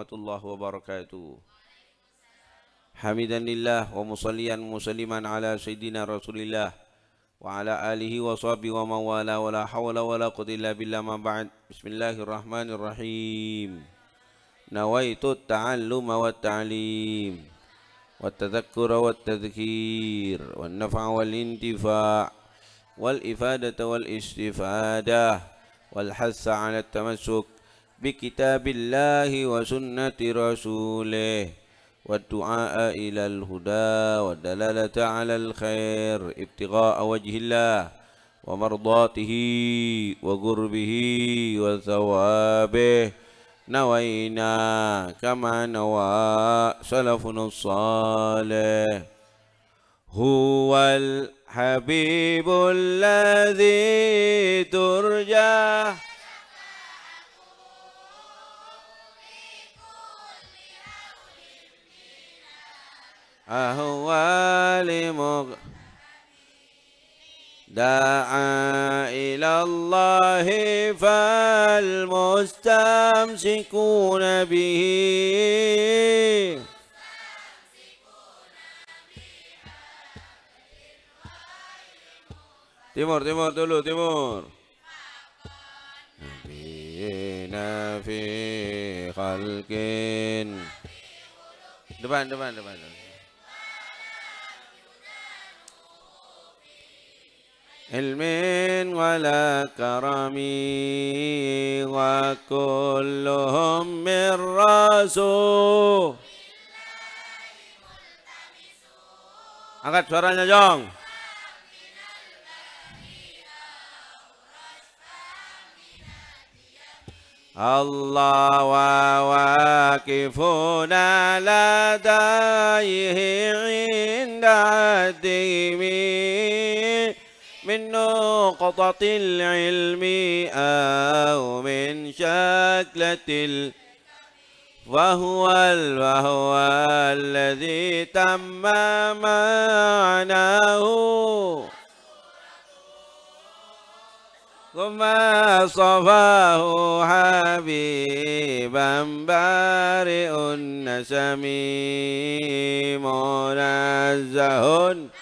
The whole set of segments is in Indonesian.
warahmatullahi wabarakatuh. Hamidan lillah wa musalliyan musalliman ala sayyidina Rasulillah wa ala alihi wa sahbihi wa mawala wa la hawla wa la quwwata illa billah ma ba'd. Bismillahirrahmanirrahim. Nawaitu ta'alluma wa ta'lim wa tadhakkura wa tadhkir wa naf'a wal intifa' wal ifadata wal istifadah wal hassa 'ala at-tamassuk bi kitabillahi wa sunnati rasulih wa du'a ila al-huda wa dalalata 'ala al-khair ibtigha'a wajhillah wa mardatihi wa qurbihi wa thawabih. Nawaina kama nawa salafun salih huwal habibul ladzi turja ahwali da'a ilallahi fal mustamsikuna bihi timur dulu timur nabiyina fi khalqin depan ilmin wala karami wa kulluhum min rasul. Angkat suaranya Jong. Allah wa waqifuna ladaihi inda dimi من نقطة العلم أو من شكلة وهو الذي تم معناه ثم صفاه حبيبا بارئ النسم منزه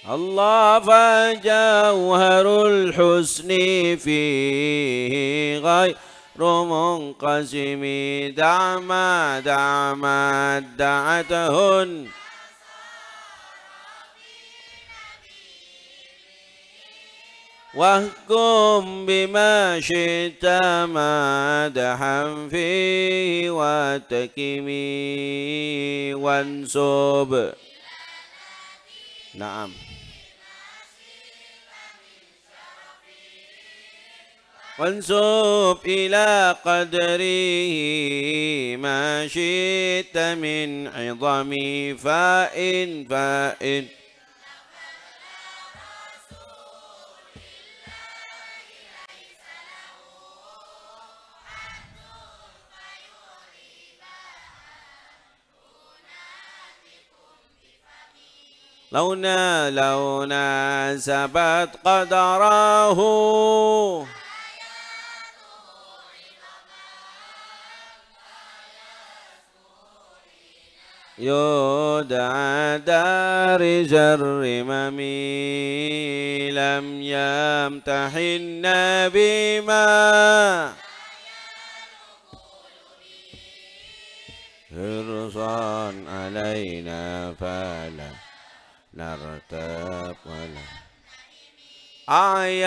الله فجوهر الحسن فيه غير منقسم دعما دعتهن واحكم بما شئت مدحا فيه وتكمي وانسب نعم وانسب إلى قدره ما شئت من عظم فإن لو ناسبت قدره يدعى دارج الرمم لم يمتحن بما حرصا علينا فلا نرتاب ولا آي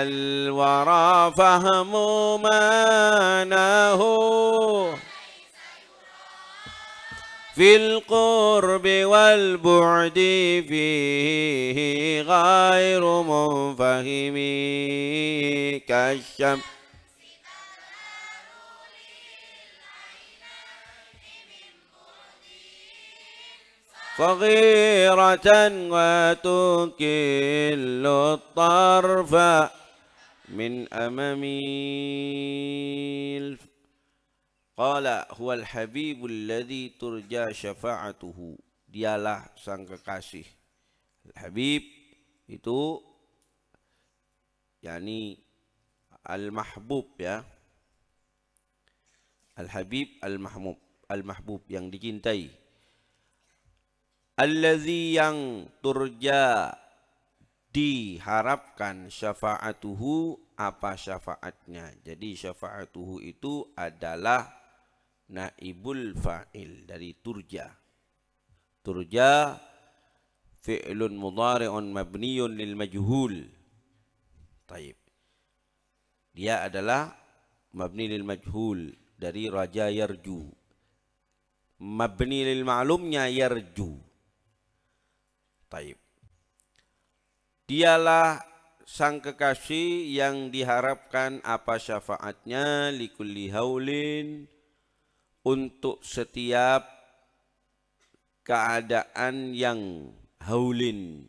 الورى فهم معناه في القرب والبعد فيه غير منفهم كالشمس صغيرة وتكل الطرف من أمامي Qala huwal habibul ladzi turja syafa'atuhu. Dialah sang kekasih. Habib itu yakni al-mahbub ya. Al-habib al-mahbub, al-mahbub yang dicintai. Allazi yang turja diharapkan syafa'atuhu, apa syafaatnya. Jadi syafa'atuhu itu adalah naibul fa'il dari turja. Turja fi'lun mudhari'un mabniyun lil majhul. Taib. Dia adalah mabni lil majhul dari raja yarju. Mabni lil ma'lumnya yarju. Taib. Dialah sang kekasih yang diharapkan apa syafaatnya likulli haulin, untuk setiap keadaan yang haulin,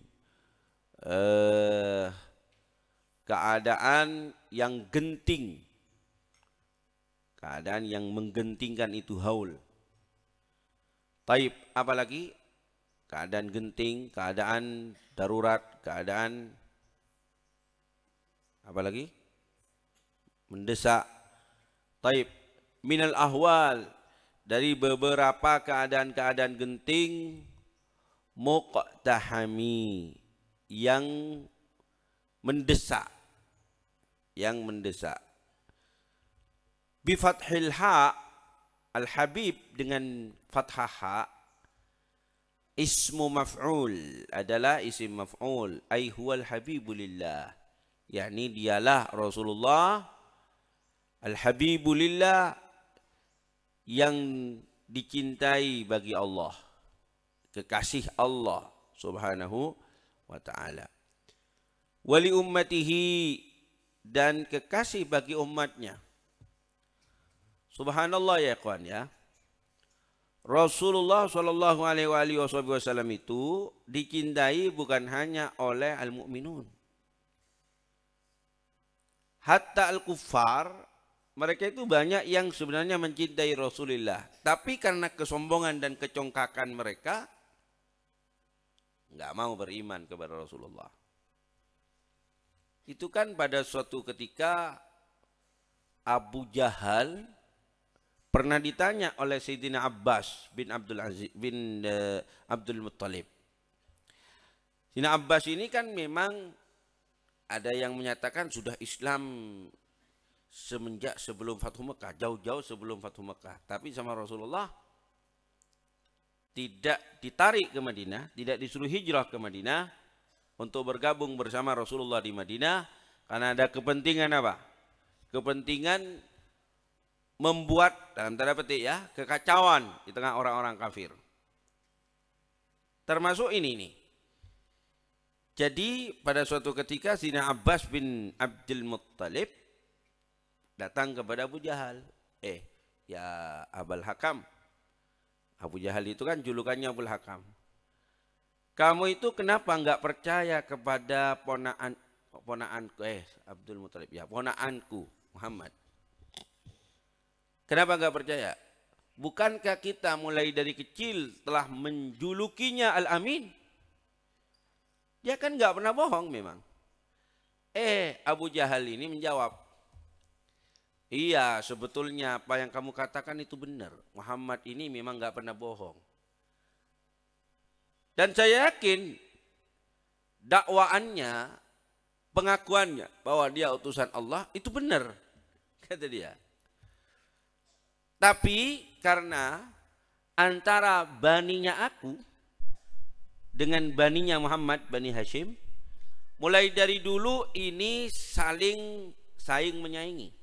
keadaan yang genting, keadaan yang menggentingkan itu haul. Taib, apalagi keadaan genting, keadaan darurat, keadaan apalagi mendesak. Taib, minal ahwal, dari beberapa keadaan-keadaan genting, muqtahami, yang mendesak, yang mendesak. Bi fathil ha, al-habib dengan fathah ha, ismu maf'ul, adalah isim maf'ul, ay huwal habibulillah, yakni dialah Rasulullah al-habibulillah, yang dicintai bagi Allah, kekasih Allah subhanahu wa ta'ala. Wali ummatihi, dan kekasih bagi umatnya. Subhanallah ya ikhwan ya. Rasulullah sallallahu alaihi wasallam itu dicintai bukan hanya oleh al-mu'minun. Hatta al-kuffar, mereka itu banyak yang sebenarnya mencintai Rasulullah, tapi karena kesombongan dan kecongkakan mereka nggak mau beriman kepada Rasulullah. Itu kan pada suatu ketika Abu Jahal pernah ditanya oleh Sayyidina Abbas bin Abdul Muttalib. Sayyidina Abbas ini kan memang ada yang menyatakan sudah Islam semenjak sebelum Fathu Mekah, jauh-jauh sebelum Fathu Mekah. Tapi sama Rasulullah tidak ditarik ke Madinah, tidak disuruh hijrah ke Madinah untuk bergabung bersama Rasulullah di Madinah, karena ada kepentingan apa? Kepentingan membuat, dalam tanda petik ya, kekacauan di tengah orang-orang kafir. Termasuk ini nih. Jadi pada suatu ketika Sayyidina Abbas bin Abdul Muttalib datang kepada Abu Jahal. Ya Abul Hakam. Abu Jahal itu kan julukannya Abul Hakam. Kamu itu kenapa enggak percaya kepada ponaanku Abdul Muttalib ya, ponaanku Muhammad? Kenapa enggak percaya? Bukankah kita mulai dari kecil telah menjulukinya Al-Amin? Dia kan enggak pernah bohong memang. Abu Jahal ini menjawab, iya, sebetulnya apa yang kamu katakan itu benar. Muhammad ini memang enggak pernah bohong. Dan saya yakin dakwaannya, pengakuannya bahwa dia utusan Allah itu benar, kata dia. Tapi karena antara baninya aku dengan baninya Muhammad, Bani Hashim, mulai dari dulu ini saling menyaingi.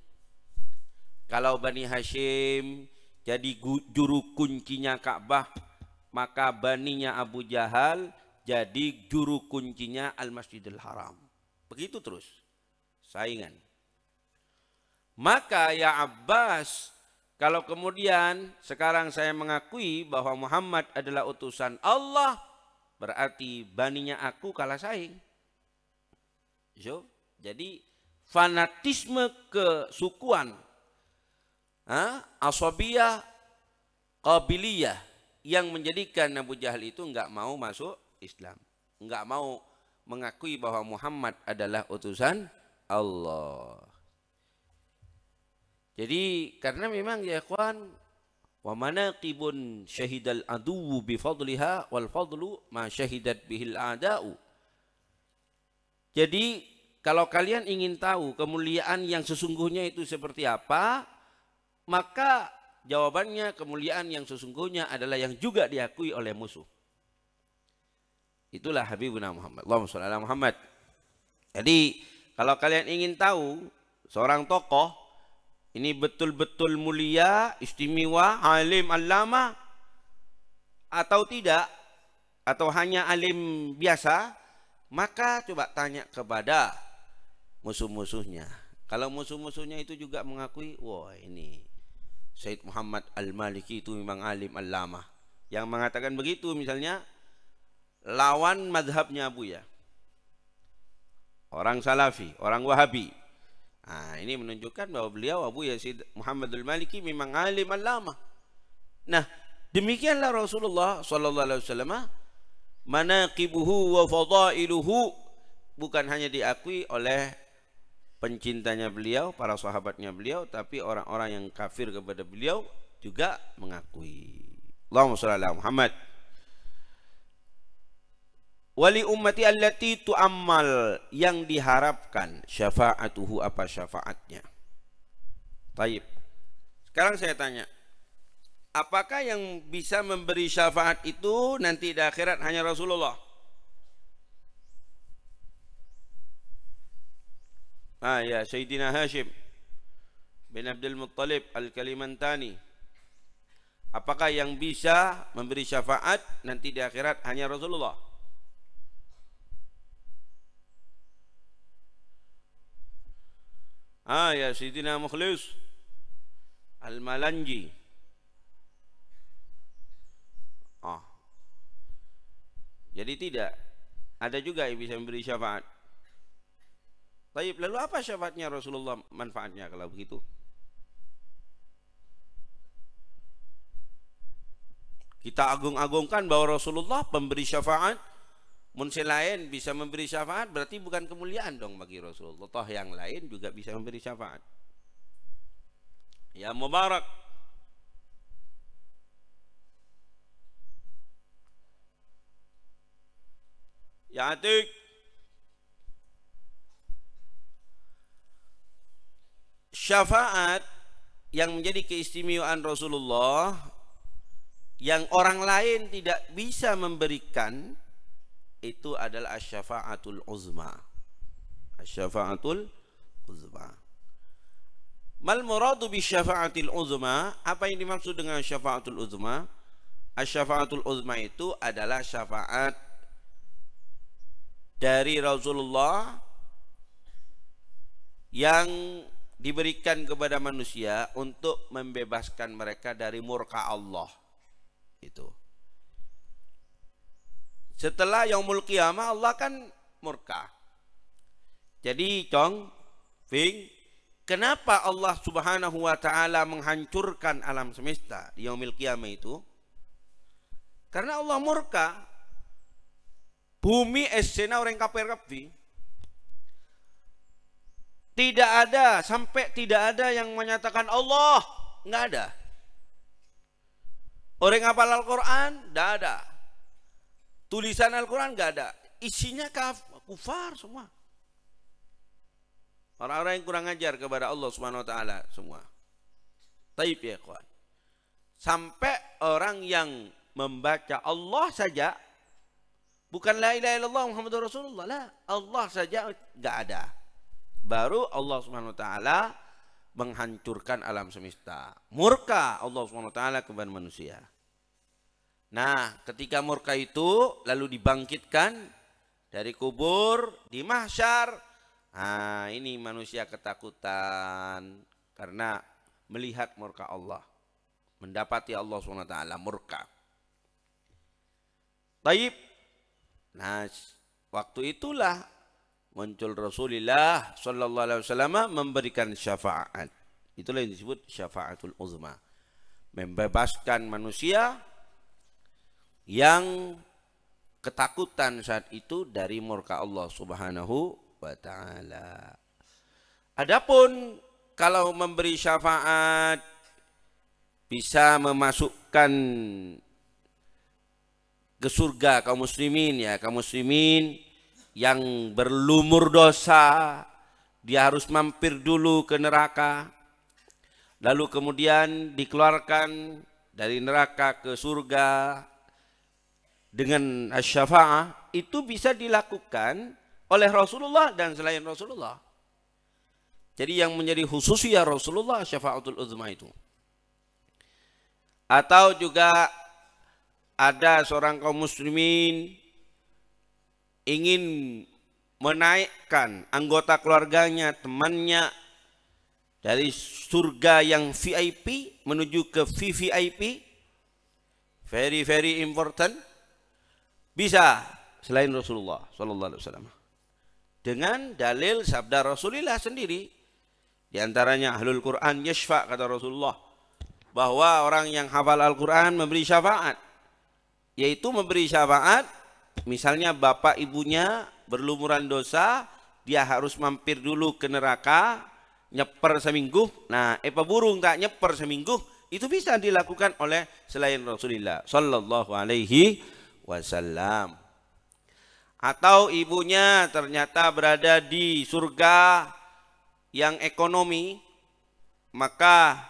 Kalau Bani Hashim jadi juru kuncinya Ka'bah, maka baninya Abu Jahal jadi juru kuncinya Al-Masjidil Haram. Begitu terus saingan. Maka ya Abbas, kalau kemudian sekarang saya mengakui bahwa Muhammad adalah utusan Allah, berarti baninya aku kalah saing. Jadi fanatisme kesukuan, asabiyah, qabiliyah, yang menjadikan Abu Jahal itu enggak mau masuk Islam, enggak mau mengakui bahwa Muhammad adalah utusan Allah. Jadi karena memang ya ikhwan, wa manaqibun syahidal aduwu bi fadliha wal fadlu ma syahidat bihil a'da'u. Jadi kalau kalian ingin tahu kemuliaan yang sesungguhnya itu seperti apa, maka jawabannya kemuliaan yang sesungguhnya adalah yang juga diakui oleh musuh. Itulah Habibuna Muhammad. Allahumma shalli ala Muhammad. Jadi kalau kalian ingin tahu seorang tokoh ini betul-betul mulia, istimewa, alim, allama atau tidak, atau hanya alim biasa, maka coba tanya kepada musuh-musuhnya. Kalau musuh-musuhnya itu juga mengakui, wah ini Said Muhammad Al-Maliki itu memang alim, allama. Yang mengatakan begitu misalnya lawan madhabnya Buya, orang Salafi, orang Wahabi. Nah, ini menunjukkan bahwa beliau Abu Yazid Muhammad Al-Maliki memang alim allama. Nah, demikianlah Rasulullah sallallahu alaihi wasallam, manaqibuhu wa fadailuhu bukan hanya diakui oleh pencintanya beliau, para sahabatnya beliau, tapi orang-orang yang kafir kepada beliau juga mengakui. Allahumma shalli ala Muhammad. Wali ummati allati tu'ammal, yang diharapkan syafa'atuhu, apa syafaatnya. Taib. Sekarang saya tanya, apakah yang bisa memberi syafaat itu nanti di akhirat hanya Rasulullah? Ya Sayyidina Hashim bin Abdul Muttalib Al-Kalimantani. Apakah yang bisa memberi syafaat nanti di akhirat hanya Rasulullah? Ya Sayyidina Mukhlis Al-Malanji. Jadi tidak ada juga yang bisa memberi syafaat. Baik, lalu apa syafaatnya Rasulullah, manfaatnya kalau begitu? Kita agung-agungkan bahwa Rasulullah pemberi syafaat. Mun lain bisa memberi syafaat, berarti bukan kemuliaan dong bagi Rasulullah. Toh yang lain juga bisa memberi syafaat. Ya Mubarak, ya Atik, syafaat yang menjadi keistimewaan Rasulullah yang orang lain tidak bisa memberikan itu adalah asy-syafa'atul uzma. Asy-syafa'atul uzma. Mal muradu bi syafa'atil uzma? Apa yang dimaksud dengan syafa'atul uzma? Asy-syafa'atul uzma itu adalah syafaat dari Rasulullah yang diberikan kepada manusia untuk membebaskan mereka dari murka Allah. Itu. Setelah yaumul qiyamah Allah kan murka. Jadi Fing, kenapa Allah Subhanahu wa taala menghancurkan alam semesta di yaumil qiyamah itu? Karena Allah murka. Bumi esena orang kafir kabeh. Tidak ada, sampai tidak ada yang menyatakan Allah, enggak ada. Orang hafal Al-Qur'an enggak ada. Tulisan Al-Quran nggak ada, isinya kufar semua. Orang-orang yang kurang ajar kepada Allah Subhanahu Wa Taala semua. Taib ya kawan. Sampai orang yang membaca Allah saja, bukan la ilaha illallah Muhammadur Rasulullah, lah Allah saja nggak ada. Baru Allah Subhanahu Wa Taala menghancurkan alam semesta. Murka Allah Subhanahu Wa Taala kepada manusia. Nah, ketika murka itu lalu dibangkitkan dari kubur di mahsyar. Nah, ini manusia ketakutan karena melihat murka Allah, mendapati Allah SWT murka. Taib. Nah, waktu itulah muncul Rasulullah sallallahu alaihi wasallam memberikan syafaat. Itulah yang disebut syafaatul uzma. Membebaskan manusia yang ketakutan saat itu dari murka Allah Subhanahu wa taala. Adapun kalau memberi syafaat bisa memasukkan ke surga kaum muslimin, ya, kaum muslimin yang berlumur dosa, dia harus mampir dulu ke neraka, lalu kemudian dikeluarkan dari neraka ke surga dengan asy-syafa'ah. Itu bisa dilakukan oleh Rasulullah dan selain Rasulullah. Jadi yang menjadi khususiyah Rasulullah syafa'atul uzma itu. Atau juga ada seorang kaum muslimin ingin menaikkan anggota keluarganya, temannya dari surga yang VIP menuju ke VVIP, very very important, bisa selain Rasulullah sallallahu alaihi wasallam. Dengan dalil sabda Rasulullah sendiri, di antaranya ahlul Quran yashfa, kata Rasulullah, bahwa orang yang hafal Al-Quran memberi syafaat, yaitu memberi syafaat misalnya bapak ibunya berlumuran dosa, dia harus mampir dulu ke neraka, nyeper seminggu. Nah, burung tak nyeper seminggu, itu bisa dilakukan oleh selain Rasulullah sallallahu alaihi wasallam. Atau ibunya ternyata berada di surga yang ekonomi, maka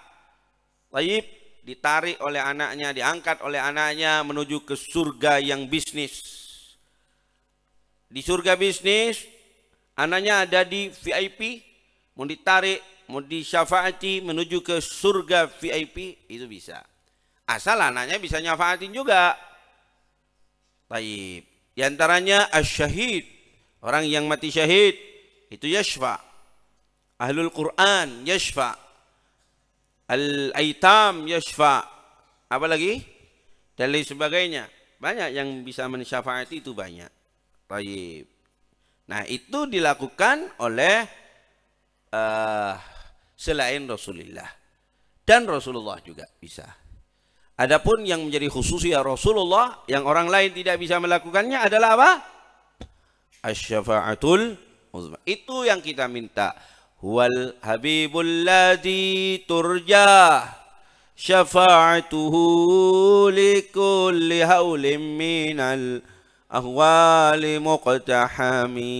Taib ditarik oleh anaknya, diangkat oleh anaknya menuju ke surga yang bisnis. Di surga bisnis, anaknya ada di VIP, mau ditarik, mau disyafaati menuju ke surga VIP, itu bisa. Asal anaknya bisa nyafaatin juga. Taib. Di antaranya asyahid, orang yang mati syahid, itu yashfa. Ahlul Quran yashfa. Al-aitam yashfa. Apa lagi? Dan lain sebagainya. Banyak yang bisa mensyafaati, itu banyak. Taib. Nah, itu dilakukan oleh selain Rasulullah. Dan Rasulullah juga bisa. Adapun yang menjadi khususiyah Rasulullah yang orang lain tidak bisa melakukannya adalah apa? Asy-syafa'atul uzma. Itu yang kita minta. Huwal habibul ladzi turja syafa'atuhu likulli haulin minal ahwali muqtahami.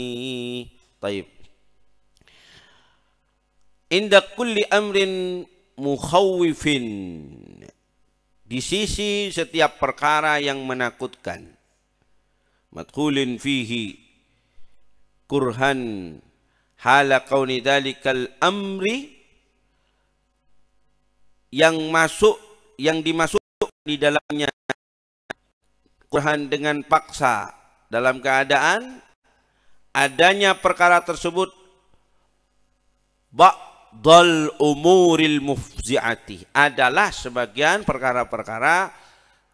Taib. Inda kulli amrin mukhawwifin, di sisi setiap perkara yang menakutkan, madkhulin fihi kurhan hala kauni dalikal amri, yang dimasuk di dalamnya kurhan dengan paksa, dalam keadaan adanya perkara tersebut ba'dal umuril mufzi'ati, adalah sebagian perkara-perkara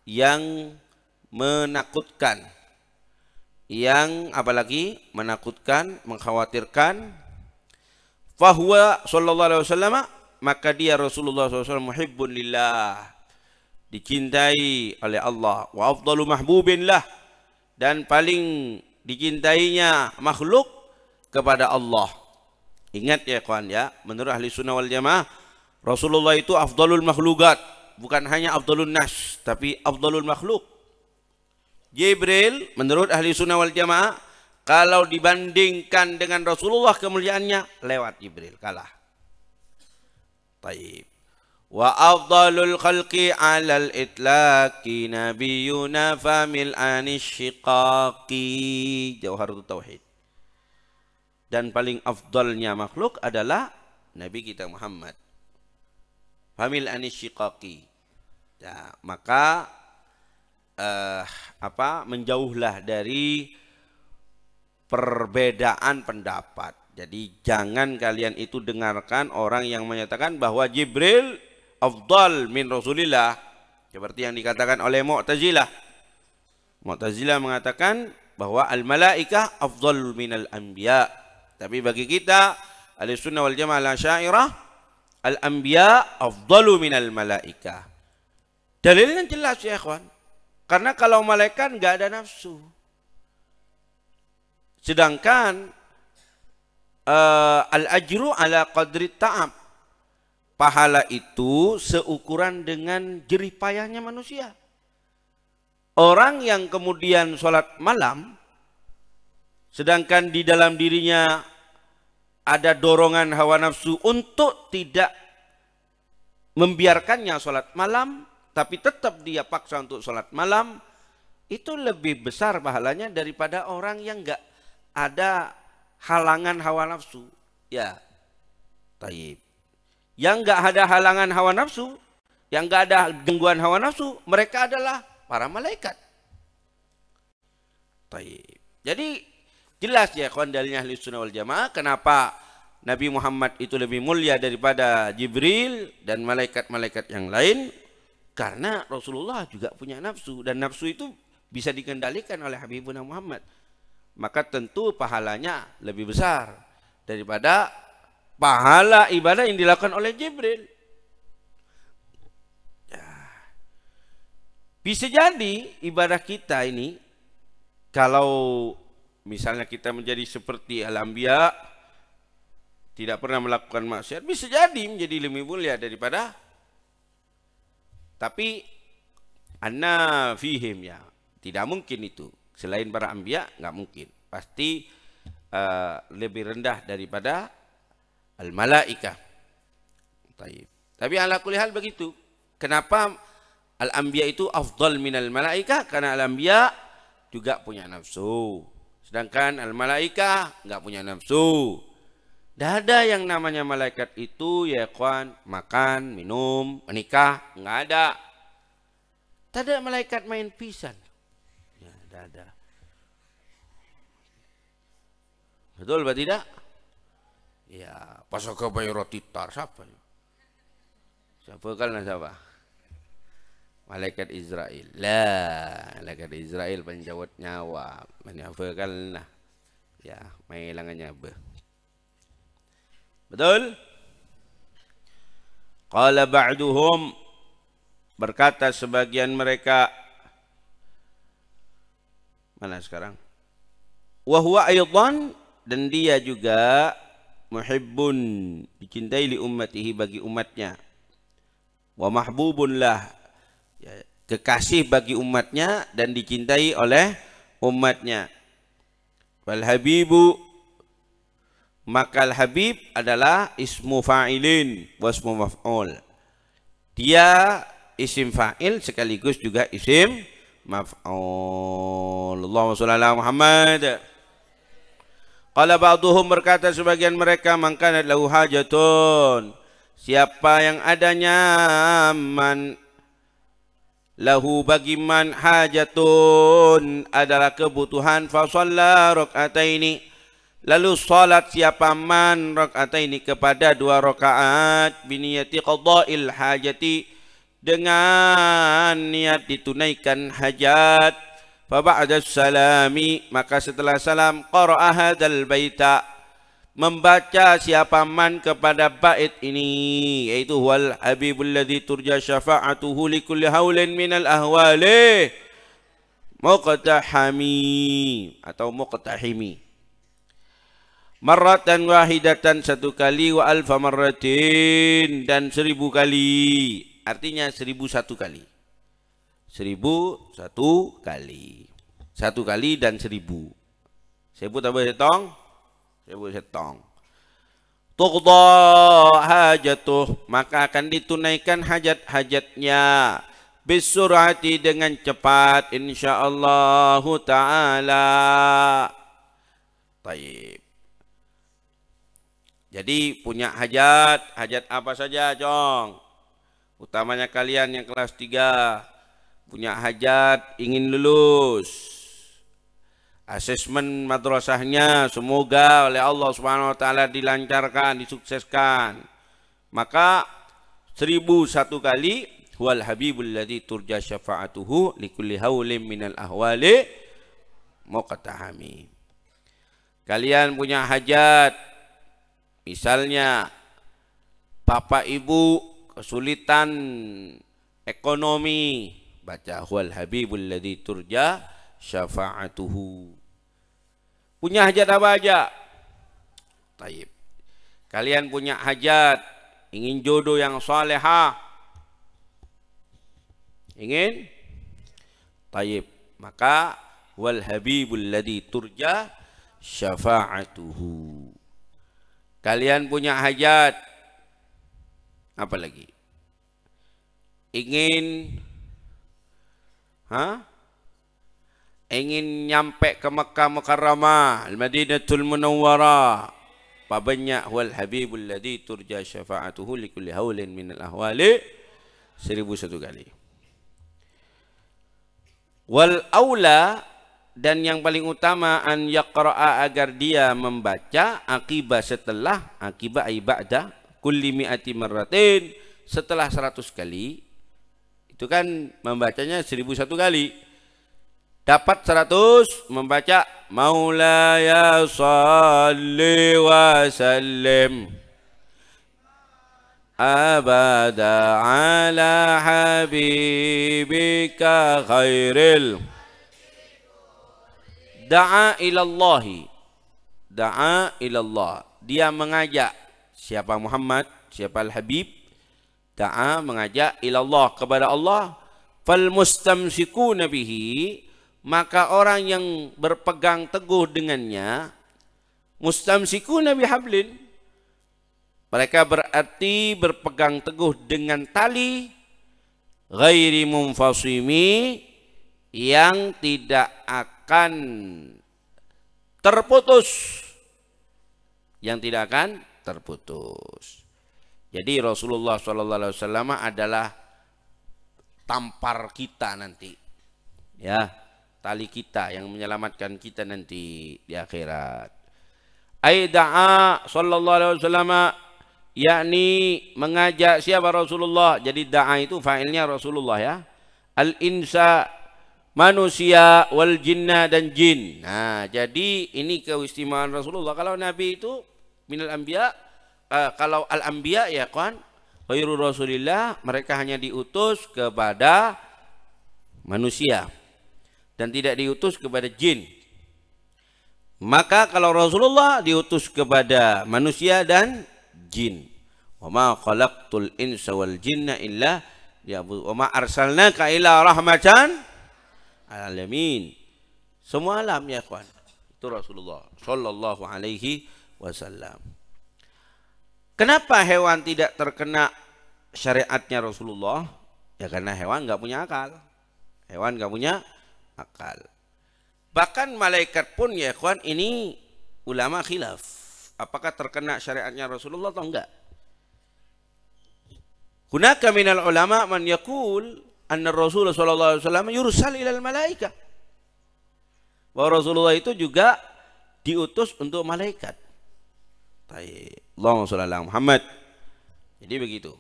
yang menakutkan, yang apalagi menakutkan, mengkhawatirkan. Fahuwa sallallahu alaihi wasallam, maka dia Rasulullah SAW muhibbun lillah, dicintai oleh Allah, wa afdalu mahbubin lah, dan paling dicintainya makhluk kepada Allah. Ingat ya kawan ya, menurut ahli sunnah wal jamaah, Rasulullah itu afdalul makhlukat, bukan hanya afdalun nas, tapi afdalul makhluk. Jibril menurut ahli sunnah wal jamaah, kalau dibandingkan dengan Rasulullah kemuliaannya, lewat Jibril, kalah. Taib. Wa afdalul khalqi alal itlaqi nabiyuna famil anishiqaqi, Jauharut Tauhid. Dan paling afdalnya makhluk adalah Nabi kita Muhammad, famil anishiqaqi. Ya, maka menjauhlah dari perbedaan pendapat. Jadi jangan kalian itu dengarkan orang yang menyatakan bahwa Jibril afdal min Rasulillah, seperti yang dikatakan oleh Mu'tazilah. Mu'tazilah mengatakan bahwa al-malaikah afdal minal anbiya. Tapi bagi kita ahli sunnah wal jamaah al-asy'ariyah, al-anbiya afdalu minal malaikah. Dalilnya jelas ya ikhwan. Karena kalau malaikat nggak ada nafsu. Sedangkan al-ajru ala qadri ta'ab, pahala itu seukuran dengan jerih payahnya manusia. Orang yang kemudian sholat malam, sedangkan di dalam dirinya ada dorongan hawa nafsu untuk tidak membiarkannya sholat malam, tapi tetap dia paksa untuk sholat malam, itu lebih besar pahalanya daripada orang yang enggak ada halangan hawa nafsu. Ya, taib. Yang enggak ada halangan hawa nafsu, yang enggak ada gangguan hawa nafsu, mereka adalah para malaikat. Taib. Jadi jelas ya kawan dalilnya Ahli Sunnah wal Jamaah kenapa Nabi Muhammad itu lebih mulia daripada Jibril dan malaikat-malaikat yang lain, karena Rasulullah juga punya nafsu, dan nafsu itu bisa dikendalikan oleh Habibuna Muhammad. Maka tentu pahalanya lebih besar daripada pahala ibadah yang dilakukan oleh Jibril. Ya. Bisa jadi ibadah kita ini, kalau misalnya kita menjadi seperti al-anbiya, tidak pernah melakukan maksiat, bisa jadi menjadi lebih mulia daripada. Tapi anna fihim, ya tidak mungkin itu. Selain para anbiya nggak mungkin. Pasti lebih rendah daripada al-malaikah. Tapi ala kulli hal begitu. Kenapa al-anbiya itu afdal minal malaikah? Karena al-anbiya juga punya nafsu. Sedangkan al-malaikah nggak punya nafsu. Tidak ada yang namanya malaikat itu ya kawan, makan, minum, menikah, nggak ada. Tidak ada malaikat main pisan. Ya, tidak ada. Betul apa tidak? Ya, pasaka bayi roti tar siapa? Siapa kalna siapa? Malaikat Israel. Lah, malaikat Israel penjawat nyawa. Mana kalna? Ya, main hilangannya apa? Betul? Qala ba'duhum, berkata sebagian mereka, mana sekarang? Wa huwa aidan, dan dia juga muhibbun, dicintai li ummatihi, bagi umatnya. Wa mahbubun lah, ya, kekasih bagi umatnya dan dicintai oleh umatnya. Wal habibu, maka al-habib adalah ismu fa'ilin wasmu maf'ul. Dia isim fa'il sekaligus juga isim maf'ul. Allahumma shalli ala Muhammad. Qala ba'duhum, berkata sebagian mereka, man kana lahu hajatun, siapa yang adanya man lahu, bagi man hajatun adalah kebutuhan, fa shalla raka'ataini, lalu salat siapa man raka'ataini, kepada 2 rakaat, biniyati qada'il hajati, dengan niat ditunaikan hajat, fa ba'da salami, maka setelah salam, qara'a hadzal baita, membaca siapa man kepada bait ini, yaitu wal habibul ladzi turja syafa'atuhu li kulli haulin minal ahwali muqtahami atau muqtahimi, marratan wahidatan, 1 kali, wa alfa marratin, dan 1000 kali, artinya 1001 kali. 1001 kali. 1 kali dan 1000. Sebut apa setong? Sebut setong. Tuqda hajatuh, maka akan ditunaikan hajat-hajatnya, bisurati, dengan cepat, insyaallah ta'ala. Taib. Jadi punya hajat, hajat apa saja, Jong? Utamanya kalian yang kelas 3, punya hajat ingin lulus. Asesmen madrasahnya semoga oleh Allah Subhanahu wa taala dilancarkan, disukseskan. Maka 1001 kali, huwal habibul ladzi turja syafa'atuhu likulli haulin minal ahwali muqtahami. Kalian punya hajat, misalnya bapak ibu kesulitan ekonomi, baca huwal habibul ladzi turja syafa'atuhu. Punya hajat apa aja? Taib. Kalian punya hajat ingin jodoh yang salehah, ingin tayyib, maka wal habibul ladzi turja syafa'atuhu. Kalian punya hajat, apa lagi? Ingin ingin nyampe ke Makkah Mukarramah, Al-Madinatul Munawwarah, pabanyak wal habibul ladzi turja syafa'atuhu likulli haulin minal ahwali, 1001 kali. Wal aula, dan yang paling utama, an yaqra'a, agar dia membaca akibat setelah, akibat ay ba'da kulli mi'ati marratin, setelah 100 kali. Itu kan membacanya 1001 kali. Dapat 100, membaca Maulaya salli wa sallim abada ala habibika khairil. Da'a ilallahi, da'a ilallah, dia mengajak. Siapa Muhammad, siapa Al-Habib? Da'a, mengajak, ilallah, kepada Allah. Fal mustamsikuna bihi, maka orang yang berpegang teguh dengannya, mustamsikuna bihablin, mereka berarti berpegang teguh dengan tali, ghairi munfasimi, yang tidak akan terputus, yang tidak akan terputus. Jadi Rasulullah SAW adalah tampar kita nanti, ya, tali kita yang menyelamatkan kita nanti di akhirat. Aida'a sallallahu alaihi wasallam, yakni mengajak siapa? Rasulullah. Jadi da'a itu fa'ilnya Rasulullah, ya. Al-insa, manusia, wal jinna, dan jin. Nah, jadi ini keistimewaan Rasulullah. Kalau Nabi itu minal anbiya, kalau al-anbiya ya kan, khairu Rasulillah, mereka hanya diutus kepada manusia dan tidak diutus kepada jin. Maka kalau Rasulullah diutus kepada manusia dan jin. Wa ma khalaqtul insa wal jinna illa liya'budun. Wa ma arsalnaka illa rahmatan alamin. Semua alam, ya kawan. Itu Rasulullah sallallahu alaihi wasallam. Kenapa hewan tidak terkena syariatnya Rasulullah? Ya karena hewan nggak punya akal. Hewan nggak punya akal. Bahkan malaikat pun, ya kawan, ini ulama khilaf. Apakah terkena syariatnya Rasulullah atau enggak? Hunaka minal ulama man yaqul anna Rasulullah sallallahu alaihi wasallam yursal ilal malaika. Bahwa Rasulullah itu juga diutus untuk malaikat. Allahumma shalli ala Muhammad. Jadi begitu.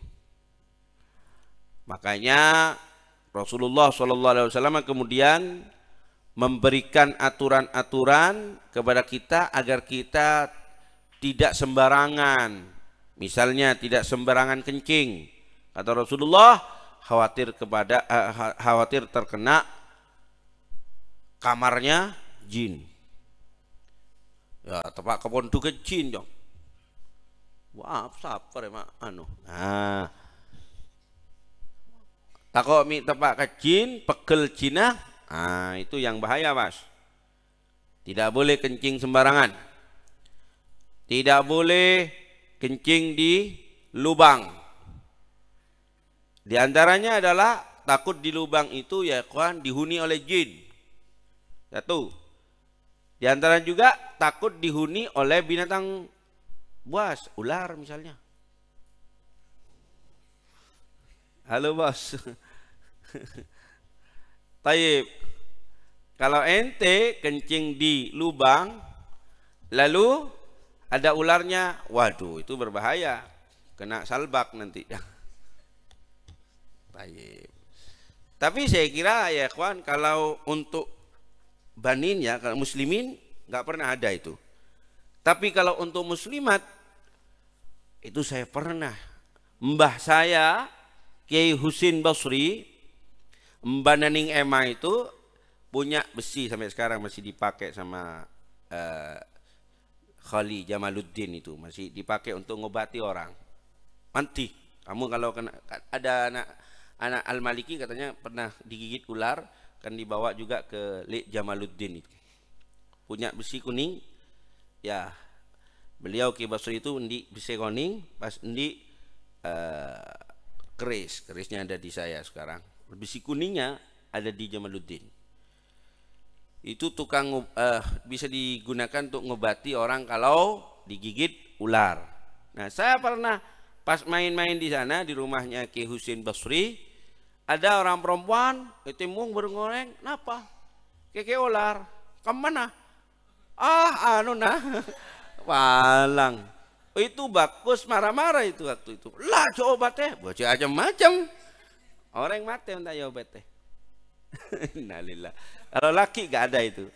Makanya Rasulullah sallallahu alaihi wasallam kemudian memberikan aturan-aturan kepada kita agar kita tidak sembarangan. Misalnya tidak sembarangan kencing. Kata Rasulullah, khawatir terkena kamarnya jin. Ya, tepak kebon tuh ke jin dong. Wah, sabar emang anu. Nah, takut mi tepak ke jin, pegel jinah. Nah, itu yang bahaya, Mas. Tidak boleh kencing sembarangan. Tidak boleh kencing di lubang. Di antaranya adalah takut di lubang itu, ya kawan, dihuni oleh jin. Satu. Di antara juga takut dihuni oleh binatang buas, ular misalnya. Halo bos. Taib. Kalau ente kencing di lubang, lalu ada ularnya, waduh, itu berbahaya, kena salbak nanti. Taib. Tapi saya kira, ya kawan, kalau untuk banin, ya, kalau muslimin nggak pernah ada itu. Tapi kalau untuk muslimat, itu saya pernah. Mbah saya, Kiai Husin Basri, Mbah Naning Ema itu punya besi sampai sekarang masih dipakai sama Khali Jamaluddin, itu masih dipakai untuk ngobati orang. mati. Kamu kalau kena, ada anak Al-Maliki katanya pernah digigit ular, kan dibawa juga ke Lek Jamaluddin itu. Punya besi kuning, ya beliau Ki Basri itu ndi besi kuning, pas ndi kerisnya ada di saya sekarang. Besi kuningnya ada di Jamaluddin. Itu tukang bisa digunakan untuk ngobati orang kalau digigit ular. Nah, saya pernah pas main-main di sana di rumahnya Ki Husin Basri, ada orang perempuan ketimung bergoreng, kenapa? Keke ular, kemana? Anu nah, walang. Itu bagus marah-marah itu waktu itu. Lah coba teh, baca aja macam. Orang mati entah ya obat teh. Innalillah. Kalau laki gak ada itu.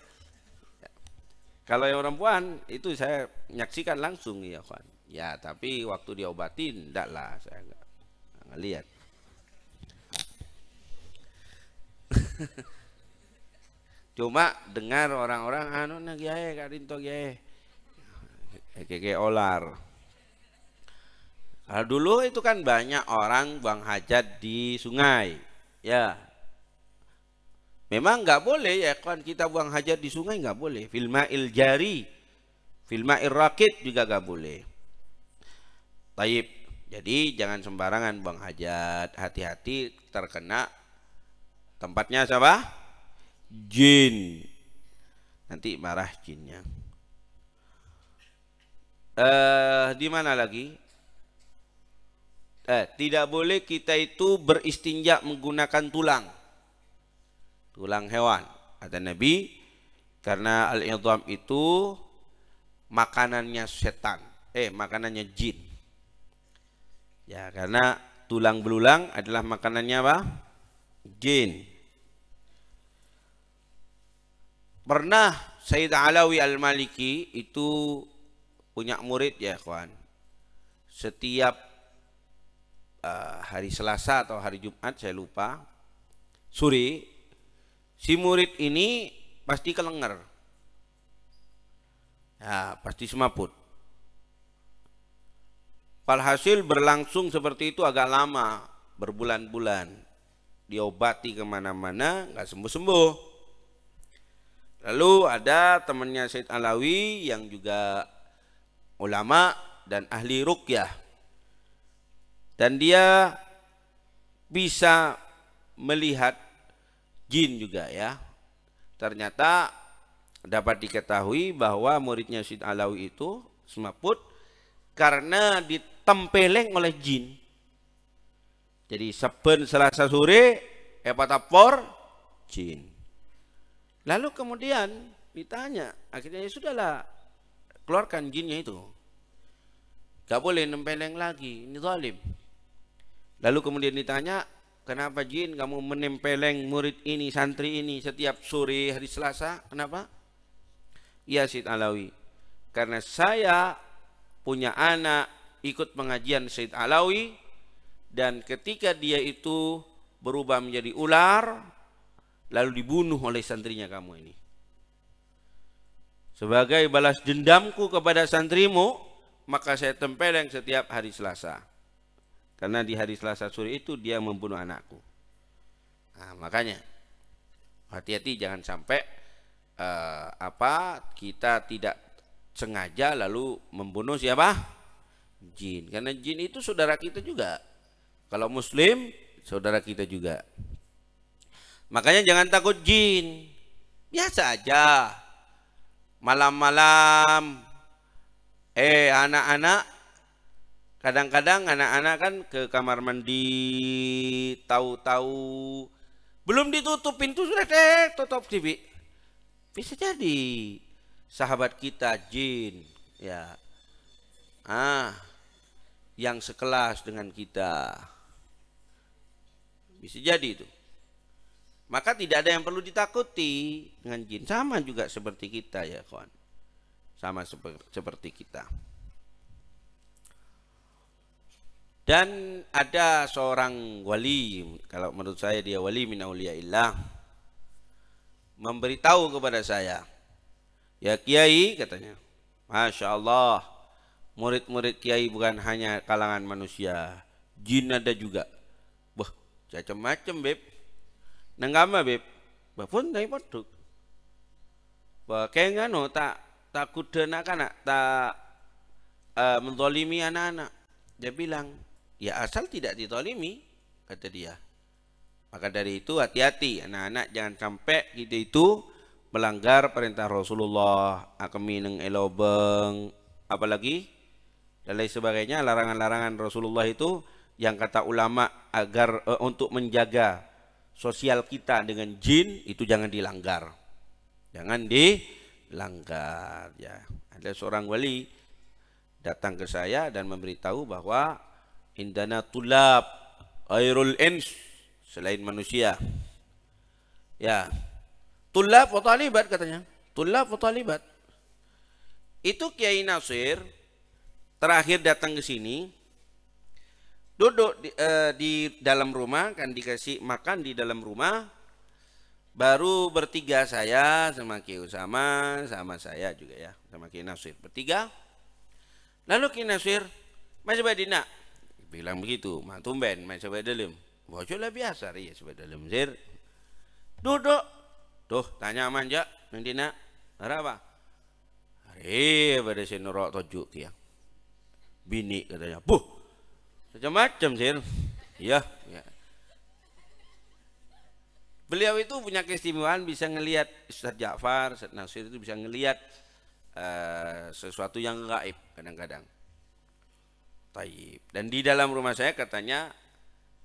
Kalau yang perempuan itu saya menyaksikan langsung ya kawan. Ya tapi waktu diobatin enggak lah, saya enggak ngelihat. Cuma dengar orang-orang anu na kiai Kak Rinto kiai. Keke olar. Kalau dulu itu kan banyak orang buang hajat di sungai. Ya. Memang nggak boleh ya kan kita buang hajat di sungai nggak boleh. Filma'il jari, filma'il rakit juga nggak boleh. Taib. Jadi jangan sembarangan buang hajat. Hati-hati terkena tempatnya siapa? Jin. Nanti marah jinnya. Di mana lagi? Tidak boleh kita itu beristinja menggunakan tulang hewan. Kata Nabi, karena al-idham itu makanannya setan, makanannya jin. Ya, karena tulang belulang adalah makanannya apa? Jin. Pernah Sayyid Alawi Al-Maliki itu punya murid ya kawan. Setiap hari Selasa atau hari Jumat saya lupa, sore si murid ini pasti kelenger. Ya, pasti semaput. Walhasil berlangsung seperti itu agak lama, berbulan-bulan. Diobati kemana-mana, nggak sembuh-sembuh. Lalu ada temannya Said Alawi yang juga ulama dan ahli ruqyah. Dan dia bisa melihat jin juga ya. Ternyata dapat diketahui bahwa muridnya Said Alawi itu semaput karena ditempeleng oleh jin. Jadi saben Selasa sore epatapor jin. Lalu kemudian ditanya, akhirnya ya sudahlah, keluarkan jinnya itu. Gak boleh nempeleng lagi, ini zalim. Lalu kemudian ditanya, kenapa jin kamu menempeleng murid ini, santri ini setiap sore hari Selasa? Kenapa? Ya Said Alawi, karena saya punya anak ikut pengajian Said Alawi, dan ketika dia itu berubah menjadi ular, lalu dibunuh oleh santrinya kamu ini. Sebagai balas dendamku kepada santrimu, maka saya tempeleng setiap hari Selasa. Karena di hari Selasa sore itu dia membunuh anakku. Nah, makanya hati-hati jangan sampai kita tidak sengaja lalu membunuh siapa? Jin. Karena jin itu saudara kita juga. Kalau muslim, saudara kita juga. Makanya jangan takut jin. Biasa aja. Malam-malam anak-anak, kadang-kadang anak-anak kan ke kamar mandi, tahu-tahu belum ditutup pintu sudah tutup TV. Bisa jadi sahabat kita jin ya. Yang sekelas dengan kita. Bisa jadi itu. Maka tidak ada yang perlu ditakuti dengan jin. Sama juga seperti kita ya kawan. Sama seperti kita. Dan ada seorang wali, kalau menurut saya dia wali min auliyaillah, memberitahu kepada saya, ya Kiai katanya, Masya Allah, murid-murid kiai bukan hanya kalangan manusia, jin ada juga. Wah, macam-macam beb. Nanggama beb, bapun naik poduk. Wah, kayak ngano tak kuda anak-anak, tak menzalimi anak-anak. Dia bilang, ya asal tidak ditolimi, kata dia. Maka dari itu hati-hati anak-anak, jangan sampai kita itu melanggar perintah Rasulullah, akemi neng elobeng, apalagi dan lain sebagainya. Larangan-larangan Rasulullah itu yang kata ulama agar untuk menjaga sosial kita dengan jin itu jangan dilanggar. Jangan dilanggar ya. Ada seorang wali datang ke saya dan memberitahu bahwa indana tulab airul ins, selain manusia. Ya. Tulab wa talibat katanya. Tulab wa talibat. Itu Kiai Nasir terakhir datang ke sini, duduk di dalam rumah, kan dikasih makan di dalam rumah, baru bertiga saya sama Kiai Usama, sama saya juga ya, sama Kiai Nasir bertiga. Lalu Kiai Nasir, masih badina, bilang begitu, matumben, masih badalem, bocolah biasa ya sebadalam zir, duduk, tuh tanya manja, nandina, apa? Pada si norok tojuk kia, bini katanya, buh, macam-macam sih, ya. Beliau itu punya keistimewaan bisa ngelihat Ustaz Ja'far, Ustaz Nasir itu bisa ngelihat sesuatu yang gaib kadang-kadang. Taib. Dan di dalam rumah saya katanya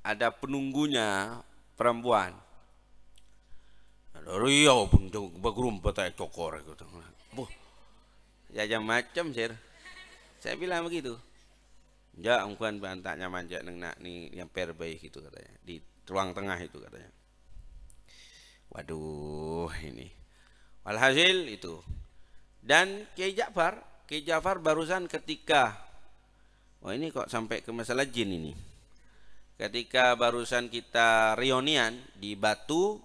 ada penunggunya perempuan. Riau pun bagrum petai cokor gitu. Buh. Ya macam sih. Saya bilang begitu. Ya, bukan bantaknya manja neng nak nih yang perbaik itu katanya. Di ruang tengah itu katanya. Waduh, ini. Walhasil itu. Dan Kiai Ja'far barusan ketika ini kok sampai ke masalah jin ini. Ketika barusan kita reunian di Batu,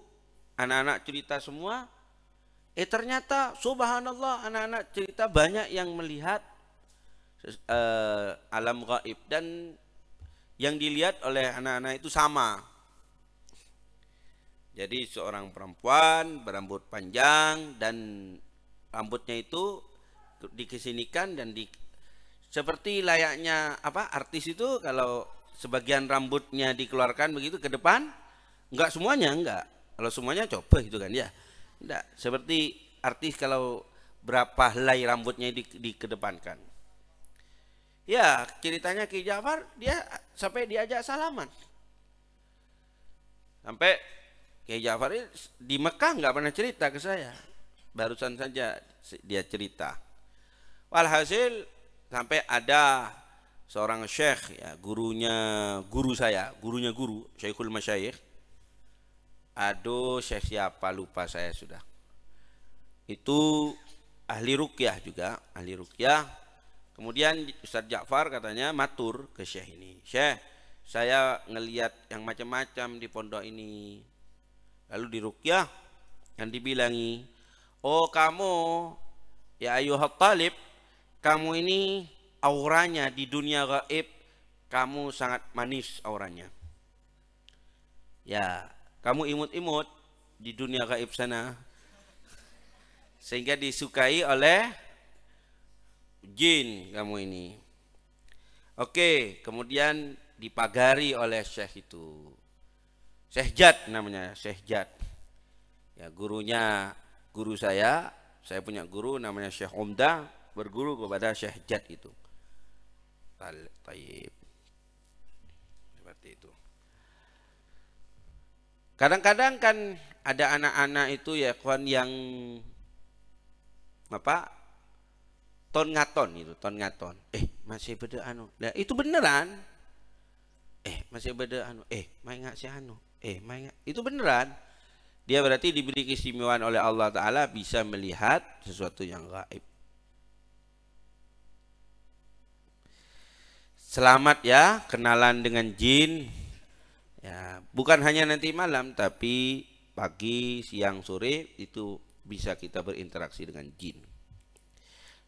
anak-anak cerita semua, ternyata subhanallah anak-anak cerita banyak yang melihat alam gaib dan yang dilihat oleh anak-anak itu sama. Jadi seorang perempuan berambut panjang dan rambutnya itu dikesinikan dan seperti layaknya apa artis itu kalau sebagian rambutnya dikeluarkan begitu ke depan, enggak semuanya enggak. Kalau semuanya coba gitu kan ya. Enggak, seperti artis kalau berapa helai rambutnya dikedepankan. Ya, ceritanya Ki Ja'far dia sampai diajak salaman. Sampai Ki Ja'far di Mekah enggak pernah cerita ke saya. Barusan saja dia cerita. Walhasil sampai ada seorang syekh ya, gurunya guru Syekhul Masyayikh. Aduh, syekh siapa lupa saya sudah. Itu ahli ruqyah juga, ahli ruqyah. Kemudian Ustaz Ja'far katanya matur ke syekh ini. Syekh, saya ngelihat yang macam-macam di pondok ini. Lalu di ruqyah yang dibilangi, "Oh, kamu ya ayuhat talib, kamu ini auranya di dunia gaib, kamu sangat manis auranya. Ya, kamu imut-imut di dunia gaib sana, sehingga disukai oleh jin kamu ini." Oke, kemudian dipagari oleh syekh itu. Syekh Jad namanya, Syekh Jad. Ya, guru saya punya guru namanya Syekh Umdah, berguru kepada Syekh Jad itu. Taib. Seperti itu. Kadang-kadang kan ada anak-anak itu ya kawan yang apa? Ton ngaton. Masih beda anu. Nah, itu beneran. Masih beda anu. Main nggak sih anu. Main nggak. Itu beneran. Dia berarti diberi keistimewaan oleh Allah Ta'ala bisa melihat sesuatu yang gaib. Selamat ya kenalan dengan jin. Ya, bukan hanya nanti malam tapi pagi, siang, sore itu bisa kita berinteraksi dengan jin.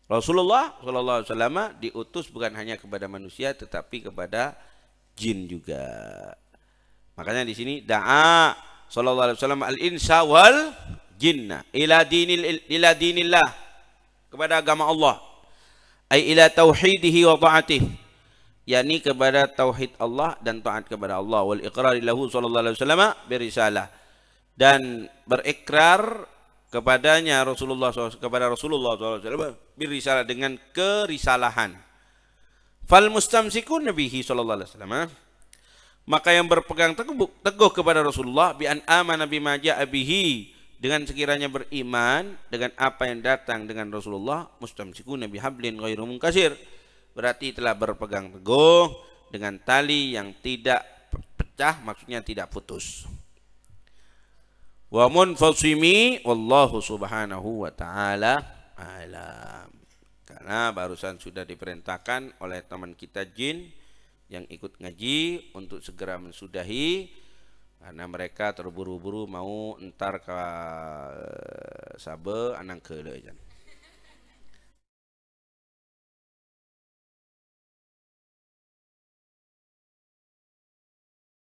Rasulullah sallallahu alaihi wasallam diutus bukan hanya kepada manusia tetapi kepada jin juga. Makanya di sini da'a sallallahu alaihi wasallam al-insa wal jinna ila dinillah, kepada agama Allah, ay ila tauhidihi wa ta'atihi, yakni kepada tauhid Allah dan taat kepada Allah, wal iqrar lahu sallallahu alaihi wasallam birisalah, dan berikrar kepadanya kepada Rasulullah SAW birisalah, dengan kerisalahan. Fal mustamsikun nabihi sallallahu alaihi wasallam, maka yang berpegang teguh kepada Rasulullah, bi an amana bima ja'a bihi, dengan sekiranya beriman dengan apa yang datang dengan Rasulullah, mustamsikun bihablin ghairu munkasir, berarti telah berpegang teguh dengan tali yang tidak pecah, maksudnya tidak putus. Wa munfasimi wallahu subhanahu wa ta'ala alam. Karena barusan sudah diperintahkan oleh teman kita jin yang ikut ngaji untuk segera mensudahi, karena mereka terburu-buru mau entar ke sabe anang ke